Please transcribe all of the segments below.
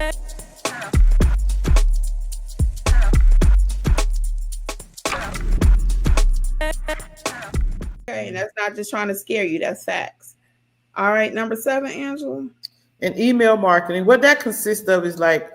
Okay, that's not just trying to scare you. That's facts. All right, number 7, Angela. And email marketing, what that consists of is like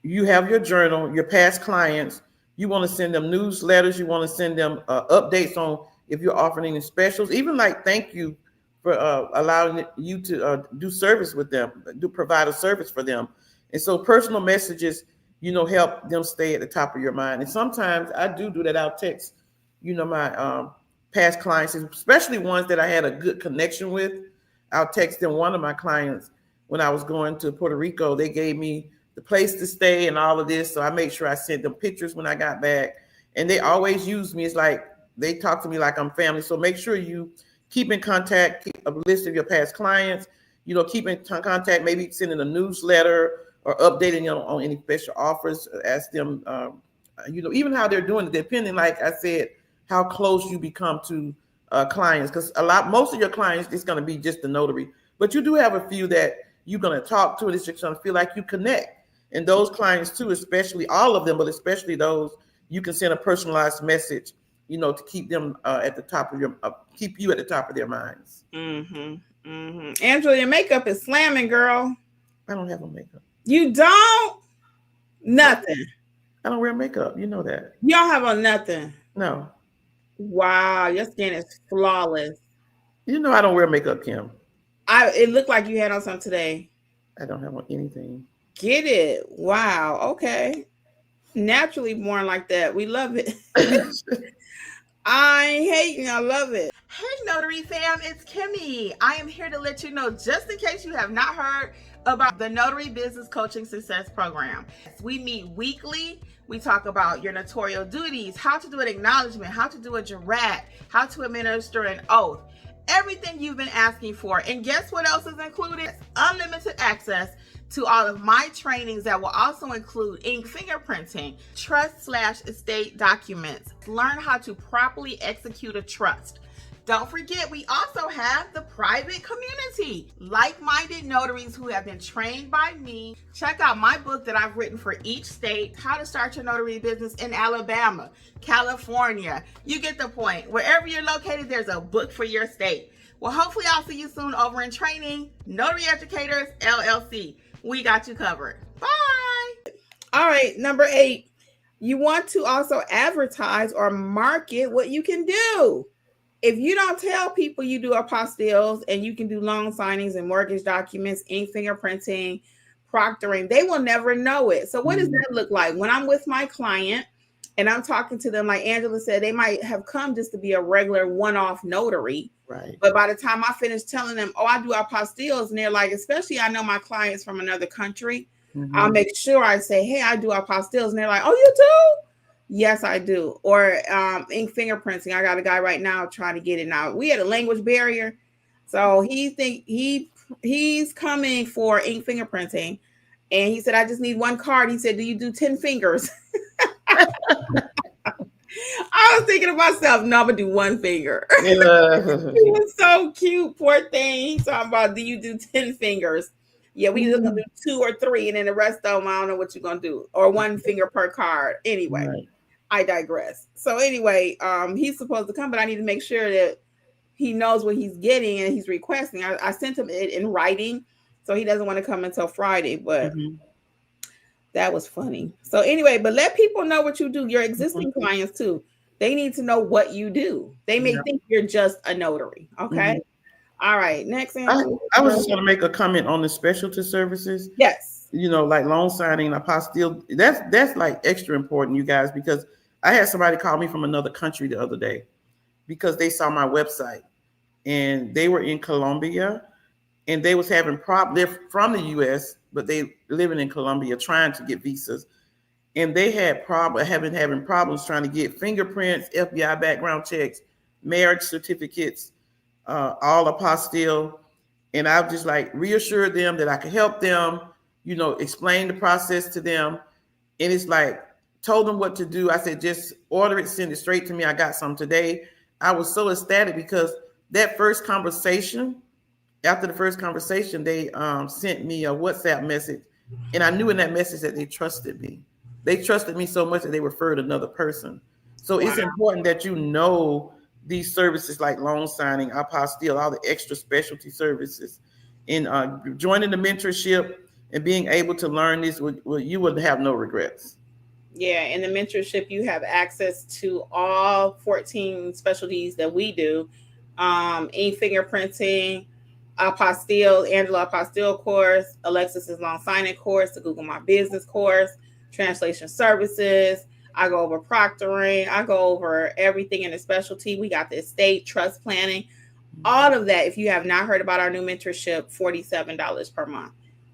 you have your journal, your past clients. You want to send them newsletters. You want to send them updates on if you're offering any specials, even like thank you for allowing you to do service with them, provide a service for them. And so personal messages, help them stay at the top of your mind. And sometimes I do that. I'll text, my past clients, especially ones that I had a good connection with. I'll text them. One of my clients, when I was going to Puerto Rico, they gave me the place to stay and all of this. So I made sure I sent them pictures when I got back. And they always use me. It's like they talk to me like I'm family. So make sure you keep in contact, keep a list of your past clients, keep in contact, maybe sending a newsletter or updating them on any special offers. Ask them, even how they're doing it, depending, like I said, how close you become to clients. Because most of your clients, it's going to be just the notary. But you do have a few that you're going to talk to, and it's just going to feel like you connect. And those clients too, especially all of them, but especially those, you can send a personalized message, to keep them at the top of keep you at the top of their minds. Mm-hmm. Mm-hmm. Angela, your makeup is slamming, girl. I don't have a makeup. You don't? Nothing. I don't wear makeup. You know that. You don't have on nothing. No. Wow, your skin is flawless. I don't wear makeup, Kim. It looked like you had on something today. I don't have on anything. Get it? Wow. Okay. Naturally born like that. We love it. I ain't hating. I love it. Hey, Notary fam, it's Kimmi. I am here to let you know, just in case you have not heard about the Notary Business Coaching Success Program. We meet weekly. We talk about your notarial duties, how to do an acknowledgement, how to do a jurat, how to administer an oath, everything you've been asking for. And guess what else is included? Unlimited access to all of my trainings that will also include ink fingerprinting, trust/estate documents, learn how to properly execute a trust. Don't forget, we also have the private community, like-minded notaries who have been trained by me. Check out my book that I've written for each state, How to Start Your Notary Business in Alabama, California. You get the point. Wherever you're located, there's a book for your state. Well, hopefully I'll see you soon over in training. Notary Educators, LLC. We got you covered. Bye. All right, number 8. You want to also advertise or market what you can do. If you don't tell people you do apostilles and you can do loan signings and mortgage documents, ink fingerprinting, proctoring, they will never know it. So what does that look like? When I'm with my client and I'm talking to them, like Angela said, they might have come just to be a regular one-off notary. Right. But by the time I finish telling them, oh, I do apostilles, and they're like, especially I know my clients from another country, I'll make sure I say, hey, I do apostilles. And they're like, oh, you do? Yes, I do. Or ink fingerprinting. I got a guy right now trying to get it now. We had a language barrier. So he's coming for ink fingerprinting. And he said, I just need one card. He said, do you do 10 fingers? I was thinking to myself, no, I'm going to do one finger. He was so cute, poor thing. He's talking about, do you do 10 fingers? Yeah, we either gonna do 2 or 3, and then the rest of them, I don't know what you're going to do. Or 1 finger per card. Anyway. Right. I digress. So anyway, he's supposed to come, but I need to make sure that he knows what he's getting and he's requesting. I sent him it in writing, so he doesn't want to come until Friday, but that was funny. So anyway, but let people know what you do. Your existing clients too. They need to know what you do. They may think you're just a notary. Okay. All right. Next. I was just going to make a comment on the specialty services. Yes. Like loan signing, apostille. That's like extra important, you guys, because I had somebody call me from another country the other day because they saw my website and they were in Colombia and they was having problems. They're from the U.S., but they living in Colombia trying to get visas. And they had having problems trying to get fingerprints, FBI background checks, marriage certificates, all apostille. And I just like reassured them that I could help them, explain the process to them. And it's like, told them what to do. I said, just order it, send it straight to me. I got some today. I was so ecstatic because that first conversation, after the first conversation, they sent me a WhatsApp message And I knew in that message that they trusted me. They trusted me so much that they referred another person. So Wow. it's important that you know these services like loan signing, apostille, all the extra specialty services. In joining the mentorship and being able to learn this, you would have no regrets. Yeah, in the mentorship, you have access to all 14 specialties that we do. E-fingerprinting, apostille, Angela apostille course, Alexis's long signing course, the Google My Business course, translation services. I go over proctoring. I go over everything in the specialty. We got the estate, trust planning, all of that. If you have not heard about our new mentorship, $47 per month.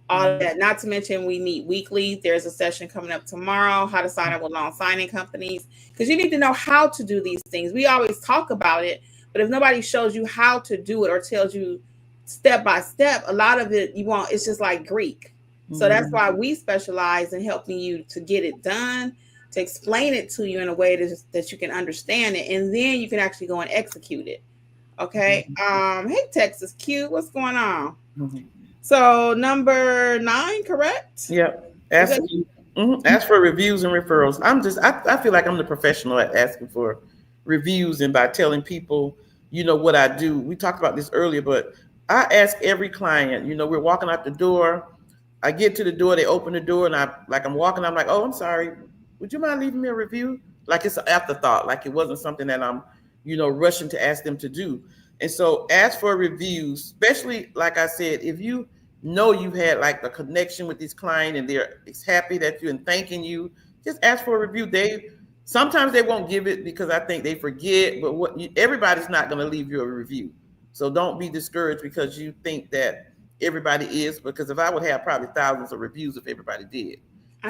All of that. Not to mention, we meet weekly. There's a session coming up tomorrow, how to sign up with loan signing companies, because you need to know how to do these things. We always talk about it, but if nobody shows you how to do it or tells you step by step, a lot of it it's just like Greek. So that's why we specialize in helping you to get it done, to explain it to you in a way that you can understand it, and then you can actually go and execute it. Okay. Hey, Texas Q, what's going on? So number 9, correct? Yep. Ask for reviews and referrals. I feel like I'm the professional at asking for reviews and by telling people, what I do. We talked about this earlier, but I ask every client, we're walking out the door. I get to the door, they open the door, and I'm walking, I'm like, oh, I'm sorry. Would you mind leaving me a review? Like it's an afterthought, like it wasn't something that I'm, rushing to ask them to do. And so ask for reviews, especially like I said, if you know you've had like a connection with this client and they're happy that you and thanking you, just ask for a review. Sometimes they won't give it because I think they forget, but everybody's not going to leave you a review. So don't be discouraged because you think that everybody is, because if I would have probably thousands of reviews if everybody did.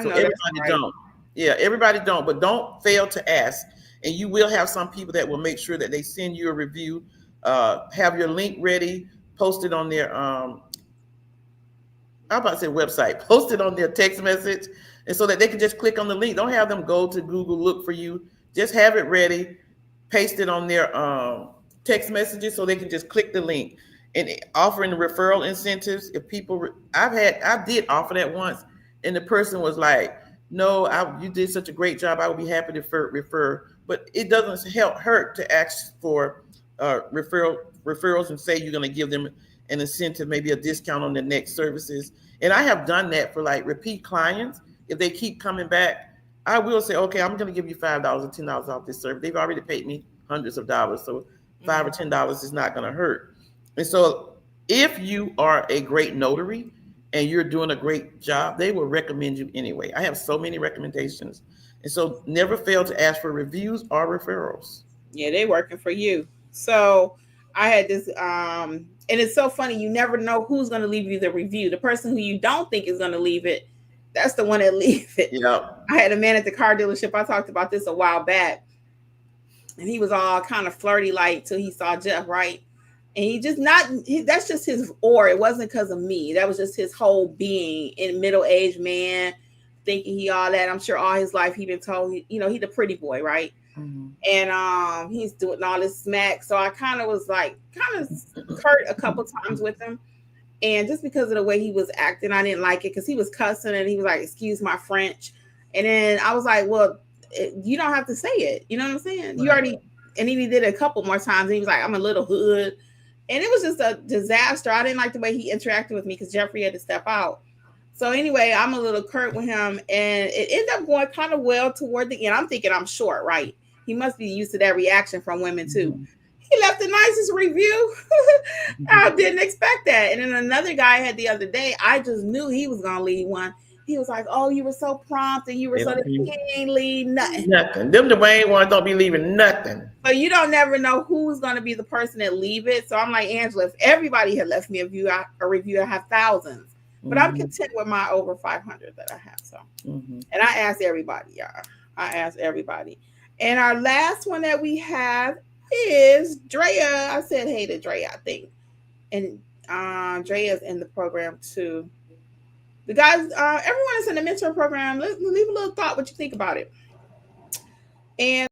So everybody don't. Yeah, everybody don't, but don't fail to ask. And you will have some people that will make sure that they send you a review, have your link ready, post it on their I'm about to say website, post it on their text message, and so that they can just click on the link. Don't have them go to Google, look for you. Just have it ready, paste it on their text messages so they can just click the link. And offering the referral incentives. If people, I did offer that once, and the person was like, "No, you did such a great job. I would be happy to refer." But it doesn't hurt to ask for referrals and say you're going to give them an incentive, maybe a discount on the next services. And I have done that for like repeat clients. If they keep coming back, I will say, okay, I'm going to give you $5 or $10 off this service. They've already paid me hundreds of dollars, so $5 or $10 is not going to hurt. And so if you are a great notary and you're doing a great job, they will recommend you anyway. I have so many recommendations. And so never fail to ask for reviews or referrals. Yeah, they working for you. So I had this, and it's so funny. You never know who's going to leave you the review. The person who you don't think is going to leave it, that's the one that leave it. Yeah. I had a man at the car dealership. I talked about this a while back, and he was all kind of flirty like till he saw Jeff, right? And that's just his aura. It wasn't because of me. That was just his whole being. In middle-aged man, thinking he all that. I'm sure all his life he been told, he the pretty boy, right? And he's doing all this smack. So I kind of was like, curt a couple times with him. And just because of the way he was acting, I didn't like it because he was cussing and he was like, excuse my French. And then I was like, well, you don't have to say it. You know what I'm saying? Right. You already, and he did it a couple more times. And he was like, I'm a little hood. And it was just a disaster. I didn't like the way he interacted with me because Jeffrey had to step out. So anyway, I'm a little curt with him. And it ended up going kind of well toward the end. I'm thinking I'm short, right? He must be used to that reaction from women too. He left the nicest review. I didn't expect that. And then another guy I had the other day, I just knew he was going to leave one. He was like, oh, you were so prompt and you were so he ain't leave nothing. Nothing. Them the Wayne ones don't be leaving nothing. But you don't never know who's going to be the person that leave it. So I'm like, Angela, if everybody had left me a review, I have thousands. But I'm content with my over 500 that I have. So, and I asked everybody, y'all. I asked everybody. And our last one that we have is Drea. I said hey to Drea, I think. And Drea's in the program too. The guys, everyone is in the mentor program. Leave a little thought what you think about it. And